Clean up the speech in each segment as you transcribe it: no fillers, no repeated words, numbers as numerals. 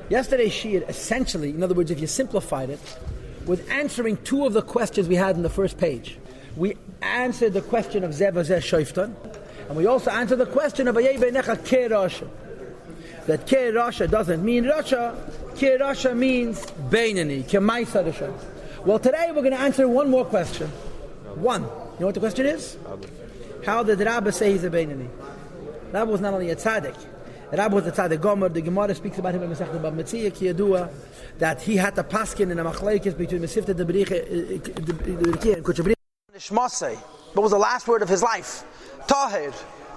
Yesterday's shiur, essentially, in other words, if you simplified it, was answering two of the questions we had in the first page. We answered the question of Zev Azeh Shoiftan, and we also answered the question of Ayei Beinecha Ke Rasha. That Ke Rasha doesn't mean Rasha, Ke Rasha means Beinani, Ke Maisa Rasha. Well, today we're going to answer one more question. One. You know what the question is? How did Rabbi say he's a Beinani? Rabbi was not only a tzaddik. Rabbi was a tzaddik gomer. The Gemara speaks about him in Masechet Bava Metzia Ki Yadua, that he had to paskin in a machlekes between Mesivta the Bericha and Kuchabrich. What was the last word of his life? Tahir.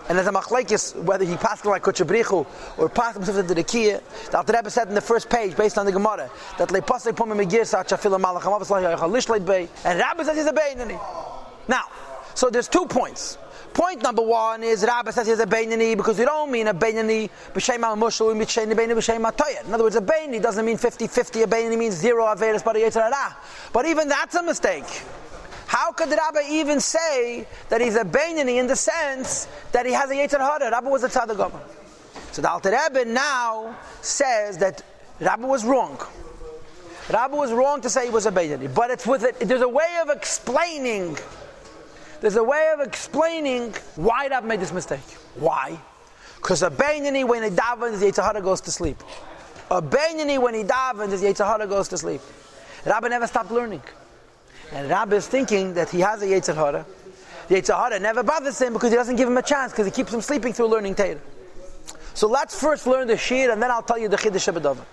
And as a machlekes, whether he paskin like Kuchabrichu or paskin Mesivta the Bericha, the Alter Rebbe said in the first page, based on the Gemara, that leipasei pome megirsa chafila malacham avaslah yachal lishleit bei, and Rabbi says he's a beinani. Now, so there's 2 points. Point number one is Rabbi says he's a beinani because we don't mean a beinani b'shem al-mushal, we mean beinani b'shem al-toyed. In other words, a beinani doesn't mean 50-50. A beinani means zero averes but a yetzer hara. But even that's a mistake. How could the Rabbi even say that he's a beinani in the sense that he has a yetzer hara? Rabbi was a tzaddik gomer. So the Alter Rebbe now says that Rabbi was wrong. Rabbi was wrong to say he was a beinani, but it's with it. There's a way of explaining. There's a way of explaining why Rabbi made this mistake. Why? Because a beinani when he davens, the yetzer hara goes to sleep. A beinani when he davens, the yetzer hara goes to sleep. Rabbi never stopped learning, and Rabbi is thinking that he has a yetzer hara. The yetzer hara never bothers him because he doesn't give him a chance, because he keeps him sleeping through learning Torah. So let's first learn the shiur, and then I'll tell you the chiddush b'davar.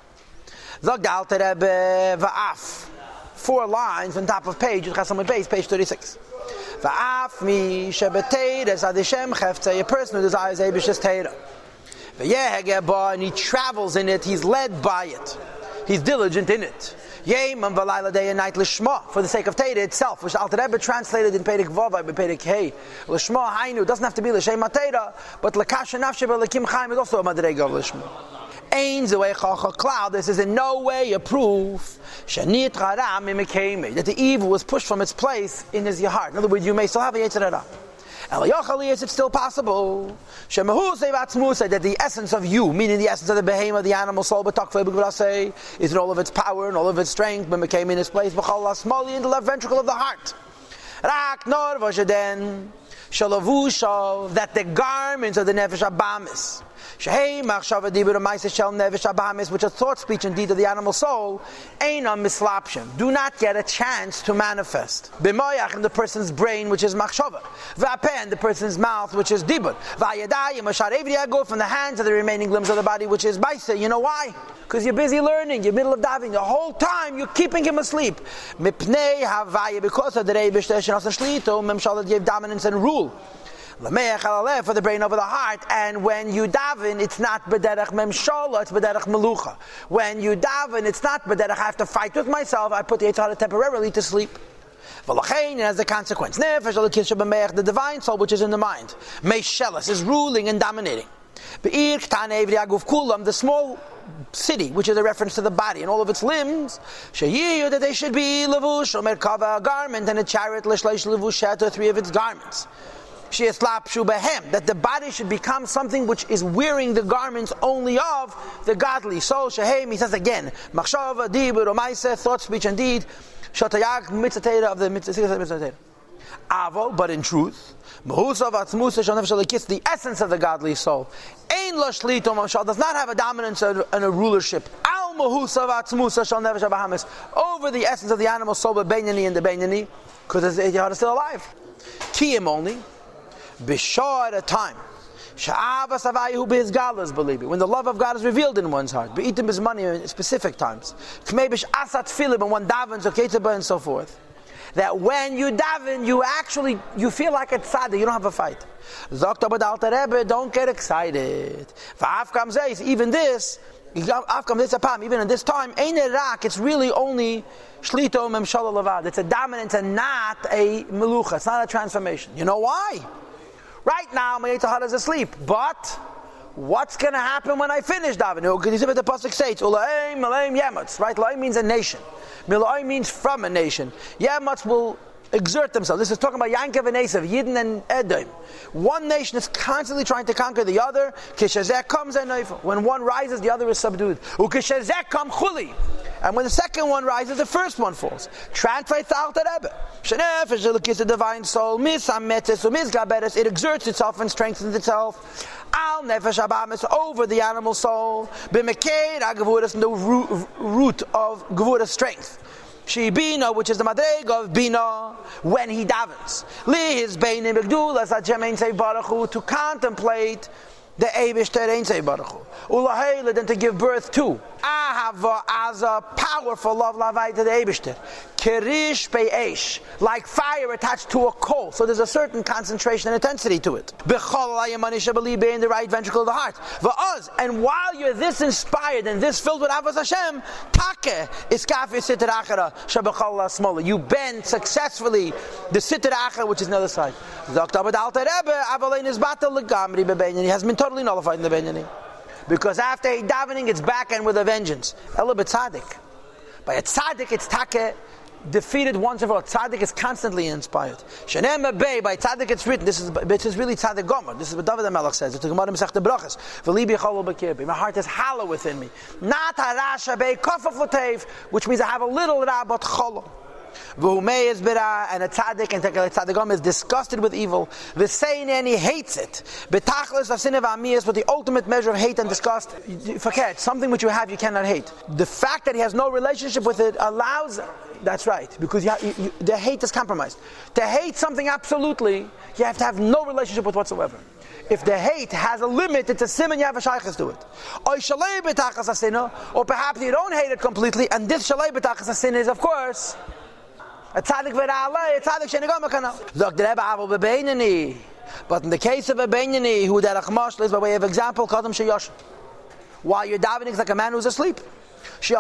Zog the Alter Rebbe va'af. 4 lines on top of page page 36. Va'af mi shebeteres adishem cheftzei, a person who desires Eibish's Torah. V'yehege ba, and he travels in it, he's led by it, he's diligent in it. Yemam v'layla, day and night, lishma, for the sake of Torah itself, which Alter Rebbe translated in Perek Vav, by Perek Hey. Lishma hainu, doesn't have to be l'shem Torah, but l'kasha nafshe b'lekim chaim is also a madrega of lishma. This is in no way a proof that the evil was pushed from its place in his heart. In other words, you may still have a yetzer hara. Is it still possible that the essence of you, meaning the essence of the behemoth, the animal soul, is in all of its power and all of its strength, but became in its place in the left ventricle of the heart? That the garments of the nefesh abamis, which are thought, speech, and deed of the animal soul, do not get a chance to manifest. In the person's brain, which is machshava, in the person's mouth, which is dibur, from the hands of the remaining limbs of the body, which is baisa. You know why? Because you're busy learning, you're middle of davening, the whole time you're keeping him asleep. Because of the that gave dominance and rule for the brain over the heart, and when you daven, it's not b'derech memshala, it's b'derech melucha. When you daven, it's not b'derech I have to fight with myself, I put the yetzer hara temporarily to sleep. And as a consequence, the divine soul which is in the mind, Meishelas, is ruling and dominating. The small city, which is a reference to the body and all of its limbs, that they should be levush, a garment, and a chariot, to 3 of its garments. That the body should become something which is wearing the garments only of the godly soul. He says again, machshava, dibur, omaisa, thought, speech, and deed, shatayag, mitzvah of the mitzvah. Avo, but in truth, the essence of the godly soul does not have a dominance and a rulership over the essence of the animal soul, but beinani and the beinani, because the heart is still alive. Kiyim only, b'shah at a time, when the love of God is revealed in one's heart, be'itim is money in specific times, when one davens, and so forth. That when you daven, you feel like a tzaddik, you don't have a fight. Don't get excited. Even this, even in this time, it's really only shlito memshala lavad. It's a dominance and not a melucha. It's not a transformation. You know why? Right now, my yetzer hara is asleep, but what's going to happen when I finish davening? Because you see what the pasuk says, Ulaim, Malaim, Yamatz, right? Laim means a nation. Milaim means from a nation. Yamatz will exert themselves. This is talking about Yankov and Esav, Yidden and Edom. One nation is constantly trying to conquer the other. Kishazek comes and when one rises, the other is subdued. Ukishazek come chuli. And when the second one rises, the first one falls. Translate the Alter Rebbe. Shenef is the divine soul. It exerts itself and strengthens itself. Al nefesh abamis over the animal soul. B'mekeir agavuras, the root of gevurah strength. She bina, which is the madreg of bina, when he davens. Li his beinim begdulas Hashem ein sei baruch hu, to contemplate the Eibishter ein sei baruch hu. Ulahayla, then to give birth to ahava, as a powerful love lavai to the Eibishter. Kirish pe'esh, like fire attached to a coal. So there's a certain concentration and intensity to it. B'chol ayamanisha b'libe, in the right ventricle of the heart. V'oz, and while you're this inspired and this filled with avos Hashem, take iskafi sitter achara shabachol smola. You bend successfully the sitter achara, which is the other side. Dr. Alter Rebbe avalein is batal legamri bebenyani, has been totally nullified in the benyani. Because after a davening, it's back and with a vengeance. Ela b'tzadik. By a tzadik, it's take defeated once and for all. Tzaddik is constantly inspired. Shenem Bay, by Tzaddik it's written. This is really Tzaddik Gomer. This is what David HaMelech says. It's the Gemara Masech the Brachas. V'libi cholo b'kirbi. My heart is hollow within me. Not harasha Bay kofaf l'tev, which means I have a little rabot cholo. V'humei is bira, and a tzaddik, and tzaddik Gomer is disgusted with evil. V'sein, and he hates it. B'tachlis of sinev amiyas, but the ultimate measure of hate and disgust. Forget something which you have, you cannot hate. The fact that he has no relationship with it allows. That's right, because the hate is compromised. To hate something absolutely, you have to have no relationship with whatsoever. If the hate has a limit, it's a simon you have a shaykhs to it. Or perhaps you don't hate it completely, and this shalei b'tachas hasin is, of course, a tzaddik v'ra'alei, a tzaddik shenigam kanal. Zok the Rebbe aval b'beinani. But in the case of a beinani, who derech mashal is by way of example, kadam sheyosh. While you're davening, it's like a man who's asleep. You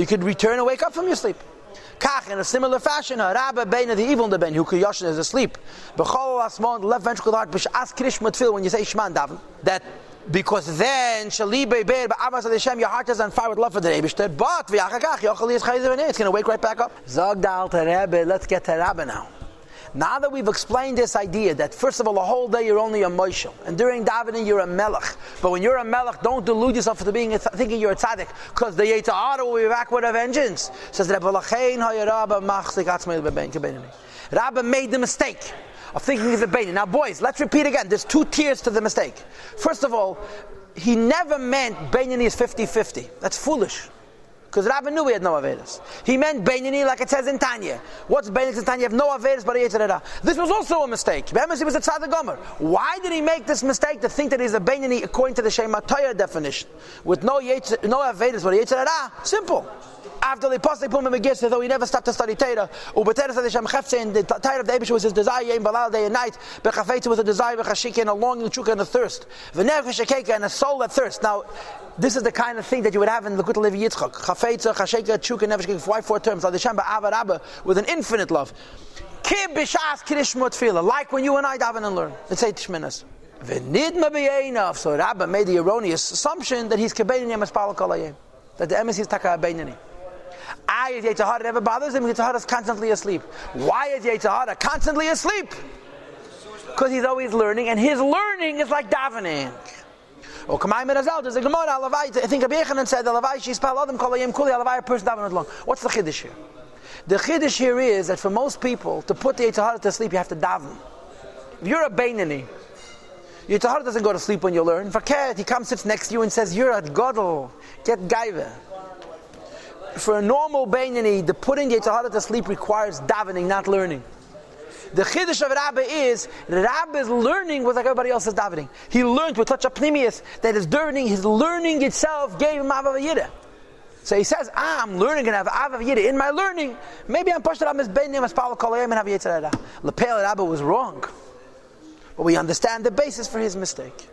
could return and wake up from your sleep. Kach, in a similar fashion, Rabba Beina, the evil the Ben, who Kiyoshin is asleep. B'chol asmon, the left ventricle of the heart, b'sh'as krish matfil, when you say Shman daven, that because then shali be'ber ba'avas Hashem, your heart is on fire with love for the Eibishter. But v'yachakach yochali is chayzer v'nei, it's going to wake right back up. Zog da'al Rebbe, let's get to Rabba now. Now that we've explained this idea that first of all, the whole day you're only a moishel, and during davening you're a melech. But when you're a melech, don't delude yourself into thinking you're a tzaddik, because the Yetzer Hara will be back with a vengeance. Says Rabba made the mistake of thinking he's a bein. Now boys, let's repeat again. There's two tiers to the mistake. First of all, he never meant Beinani is 50-50. That's foolish. Because Rabbi knew he had no Avedas. He meant Beinani like it says in Tanya. What's Beinani in Tanya? You have no Avedas but a Yetzer Hara. This was also a mistake. Remember, he was a Tzaddik Gomer. Why did he make this mistake to think that he's a Beinani according to the Shema Torah definition? With no Avedas but a Yetzer Hara? Simple. After the Apostle Pum Megillah, though he never stopped to study Torah, Ubeteres Hashem Chefze, and the Torah of the Eibush was his desire, Yom Balal, day and night, Bechafetze was a desire, Bechashike, and a longing, Chukah, and a thirst, V'nefesh Shekeka, and a soul that thirsts. Now, this is the kind of thing that you would have in the Lekut Levi Yitzchak. Chafetze, Chasheke, Chukah, Nefesh Shekeka. Why 4 terms? L'Hashem Ba'ava Rabba, with an infinite love. Kib B'shas Kiddush Tefillah, like when you and I daven and learn. Let's say Tishminas. V'nidma B'yeinav. So Rabba made the erroneous assumption that he's Kebein Yem Espal Kol Hayom, that the emes is Taka Beinani. Is Yetzer Hara never bothers him? Yetzer Hara is constantly asleep. Why is Yetzer Hara constantly asleep? Because he's always learning, and his learning is like davening. Or Kamai Merazal, there's a Gemara, I think Rabbi Yechanan said, Alavai, she's Pal Adam, Kol Hayom Kuli, Alavai, a person davening long. What's the Chiddush here? The Chiddush here is that for most people, to put the Yetzer Hara to sleep, you have to daven. If you're a Beinani, Yetzer Hara doesn't go to sleep when you learn. Faket, he comes, sits next to you and says, you're a Godel, get Gaiva. For a normal Beinani, the putting the Yetzer Hara to sleep requires davening, not learning. The Chiddush of Rabbi is learning was like everybody else is davening. He learned with such a pnimius that his learning itself gave him Avav Yireh. So he says, I'm learning and have Avav Yireh. In my learning, maybe I'm pushed up as Beinani, as Pal Kol Hayom, and have Yetzer Hara. Lepel Rabbi was wrong. But we understand the basis for his mistake.